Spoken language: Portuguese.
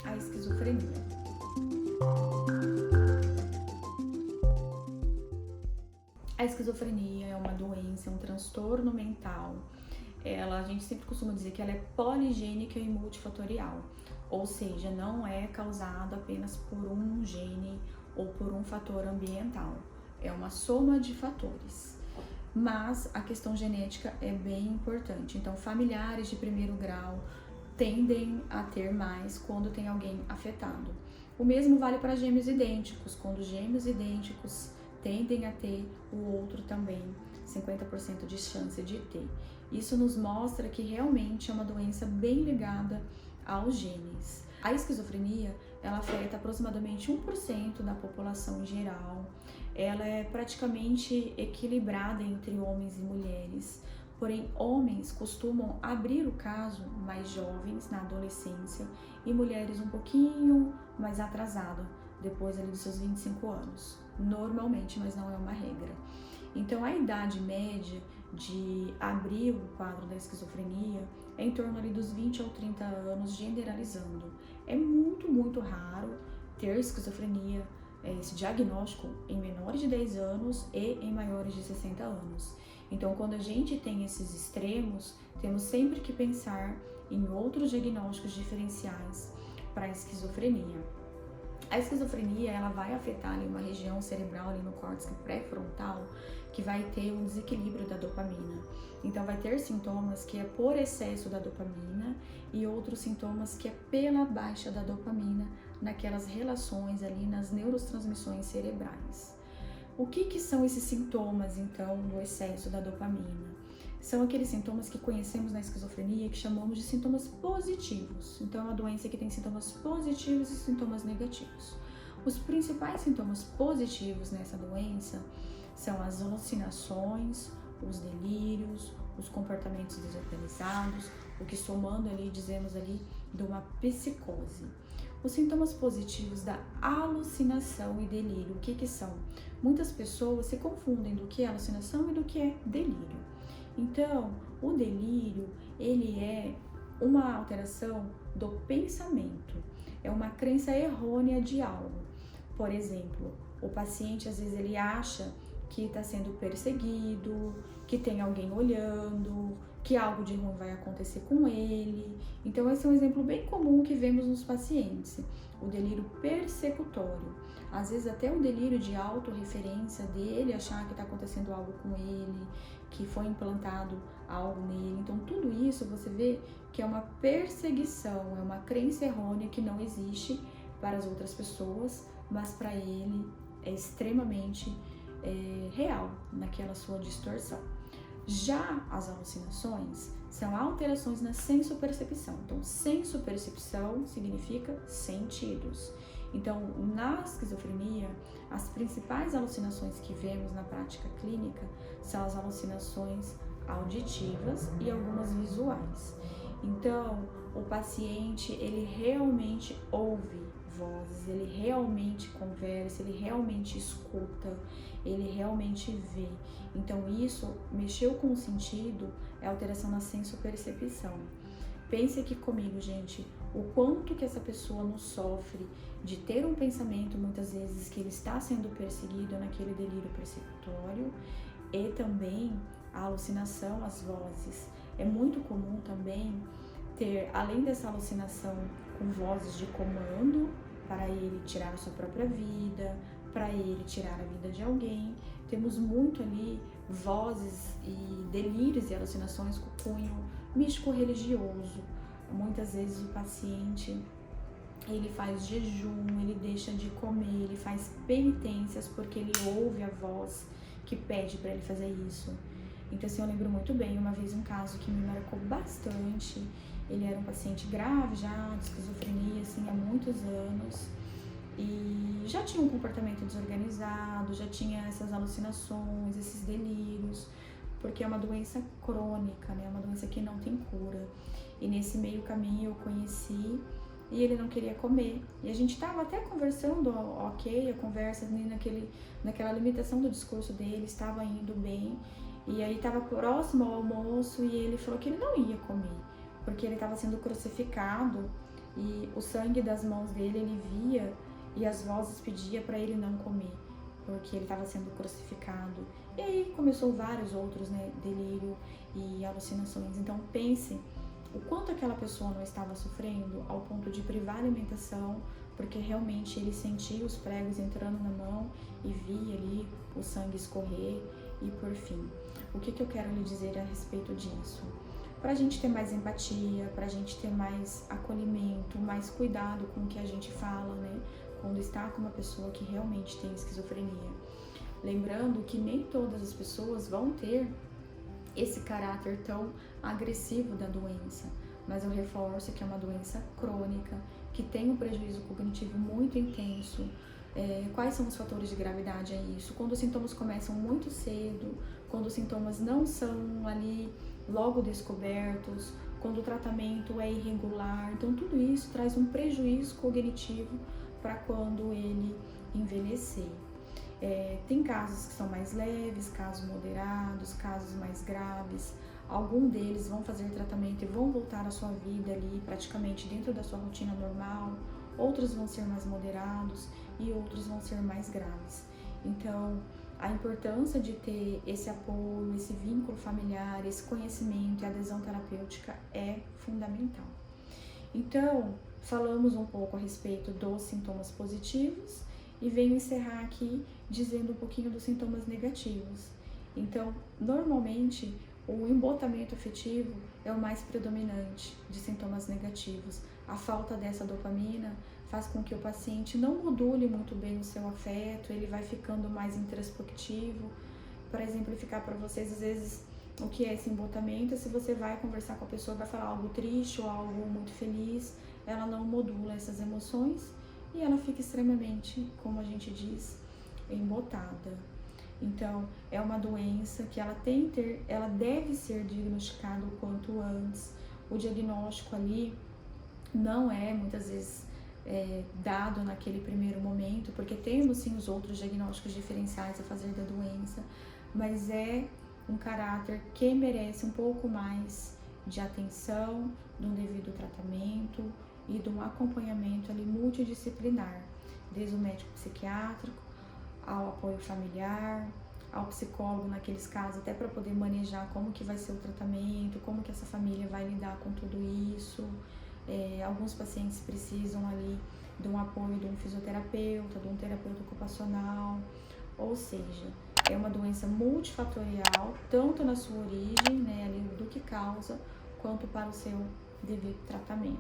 é a esquizofrenia? A esquizofrenia é uma doença, um transtorno mental. A gente sempre costuma dizer que ela é poligênica e multifatorial, ou seja, não é causada apenas por um gene ou por um fator ambiental. É uma soma de fatores. Mas a questão genética é bem importante. Então, familiares de primeiro grau tendem a ter mais quando tem alguém afetado. O mesmo vale para gêmeos idênticos. Quando gêmeos idênticos tendem a ter, o outro também 50% de chance de ter. Isso nos mostra que realmente é uma doença bem ligada aos genes. A esquizofrenia, ela afeta aproximadamente 1% da população em geral. Ela é praticamente equilibrada entre homens e mulheres. Porém, homens costumam abrir o caso mais jovens, na adolescência, e mulheres um pouquinho mais atrasadas, depois ali dos seus 25 anos. Normalmente, mas não é uma regra. Então, a idade média de abrir o quadro da esquizofrenia é em torno ali dos 20 ou 30 anos, generalizando. É muito raro ter esquizofrenia, esse diagnóstico, em menores de 10 anos e em maiores de 60 anos. Então, quando a gente tem esses extremos, temos sempre que pensar em outros diagnósticos diferenciais para a esquizofrenia. A esquizofrenia, ela vai afetar ali uma região cerebral ali no córtex pré-frontal que vai ter um desequilíbrio da dopamina. Então vai ter sintomas que é por excesso da dopamina e outros sintomas que é pela baixa da dopamina naquelas relações ali nas neurotransmissões cerebrais. O que são esses sintomas então do excesso da dopamina? São aqueles sintomas que conhecemos na esquizofrenia que chamamos de sintomas positivos. Então, é uma doença que tem sintomas positivos e sintomas negativos. Os principais sintomas positivos nessa doença são as alucinações, os delírios, os comportamentos desorganizados, o que somando ali, dizemos ali, de uma psicose. Os sintomas positivos da alucinação e delírio, o que são? Muitas pessoas se confundem do que é alucinação e do que é delírio. Então, o delírio, ele é uma alteração do pensamento, é uma crença errônea de algo. Por exemplo, o paciente às vezes ele acha que está sendo perseguido, que tem alguém olhando, que algo de ruim vai acontecer com ele. Então, esse é um exemplo bem comum que vemos nos pacientes, o delírio persecutório. Às vezes até o delírio de autorreferência dele, achar que está acontecendo algo com ele, que foi implantado algo nele. Então, tudo isso você vê que é uma perseguição, é uma crença errônea que não existe para as outras pessoas, mas para ele é extremamente real naquela sua distorção. Já as alucinações são alterações na sensopercepção. Então, sensopercepção significa sentidos. Então, na esquizofrenia, as principais alucinações que vemos na prática clínica são as alucinações auditivas e algumas visuais. Então, o paciente, ele realmente ouve vozes, ele realmente conversa, ele realmente escuta, ele realmente vê. Então, isso mexeu com o sentido, é alteração na sensopercepção. Pense aqui comigo, gente, o quanto que essa pessoa não sofre de ter um pensamento, muitas vezes, que ele está sendo perseguido naquele delírio persecutório, e também a alucinação, as vozes. É muito comum também ter, além dessa alucinação com vozes de comando, para ele tirar a sua própria vida, para ele tirar a vida de alguém, temos muito ali vozes e delírios e alucinações com cunho místico-religioso. Muitas vezes o paciente, ele faz jejum, ele deixa de comer, ele faz penitências porque ele ouve a voz que pede para ele fazer isso. Então, assim, eu lembro muito bem, uma vez um caso que me marcou bastante. Ele era um paciente grave já, de esquizofrenia, assim, há muitos anos. E já tinha um comportamento desorganizado, já tinha essas alucinações, esses delírios, porque é uma doença crônica, né? É uma doença que não tem cura. E nesse meio caminho eu conheci e ele não queria comer. E a gente estava até conversando, ok, a conversa naquela limitação do discurso dele, estava indo bem. E aí estava próximo ao almoço e ele falou que ele não ia comer, porque ele estava sendo crucificado e o sangue das mãos dele ele via e as vozes pediam para ele não comer, porque ele estava sendo crucificado. E aí começou vários outros, né, delírio e alucinações. Então pense o quanto aquela pessoa não estava sofrendo ao ponto de privar a alimentação, porque realmente ele sentia os pregos entrando na mão e via ali o sangue escorrer. E por fim, o que eu quero lhe dizer a respeito disso? Para a gente ter mais empatia, para a gente ter mais acolhimento, mais cuidado com o que a gente fala, né? Quando está com uma pessoa que realmente tem esquizofrenia. Lembrando que nem todas as pessoas vão ter esse caráter tão agressivo da doença, mas eu reforço que é uma doença crônica, que tem um prejuízo cognitivo muito intenso. Quais são os fatores de gravidade a isso? Quando os sintomas começam muito cedo, quando os sintomas não são ali logo descobertos, quando o tratamento é irregular, então tudo isso traz um prejuízo cognitivo para quando ele envelhecer. Tem casos que são mais leves, casos moderados, casos mais graves. Alguns deles vão fazer tratamento e vão voltar à sua vida ali praticamente dentro da sua rotina normal. Outros vão ser mais moderados e outros vão ser mais graves. Então, a importância de ter esse apoio, esse vínculo familiar, esse conhecimento e adesão terapêutica é fundamental. Então, falamos um pouco a respeito dos sintomas positivos e venho encerrar aqui dizendo um pouquinho dos sintomas negativos. Então, normalmente, o embotamento afetivo é o mais predominante de sintomas negativos. A falta dessa dopamina faz com que o paciente não module muito bem o seu afeto, ele vai ficando mais introspectivo. Para exemplificar para vocês, às vezes, o que é esse embotamento, se você vai conversar com a pessoa, vai falar algo triste ou algo muito feliz, ela não modula essas emoções e ela fica extremamente, como a gente diz, embotada. Então, é uma doença que ela deve ser diagnosticada o quanto antes. O diagnóstico ali não é, muitas vezes, dado naquele primeiro momento, porque temos sim os outros diagnósticos diferenciais a fazer da doença, mas é um caráter que merece um pouco mais de atenção, de um devido tratamento e de um acompanhamento ali multidisciplinar, desde o médico psiquiátrico ao apoio familiar, ao psicólogo naqueles casos, até para poder manejar como que vai ser o tratamento, como que essa família vai lidar com tudo isso. Alguns pacientes precisam ali de um apoio de um fisioterapeuta, de um terapeuta ocupacional, ou seja, é uma doença multifatorial, tanto na sua origem, né, ali do que causa, quanto para o seu devido tratamento.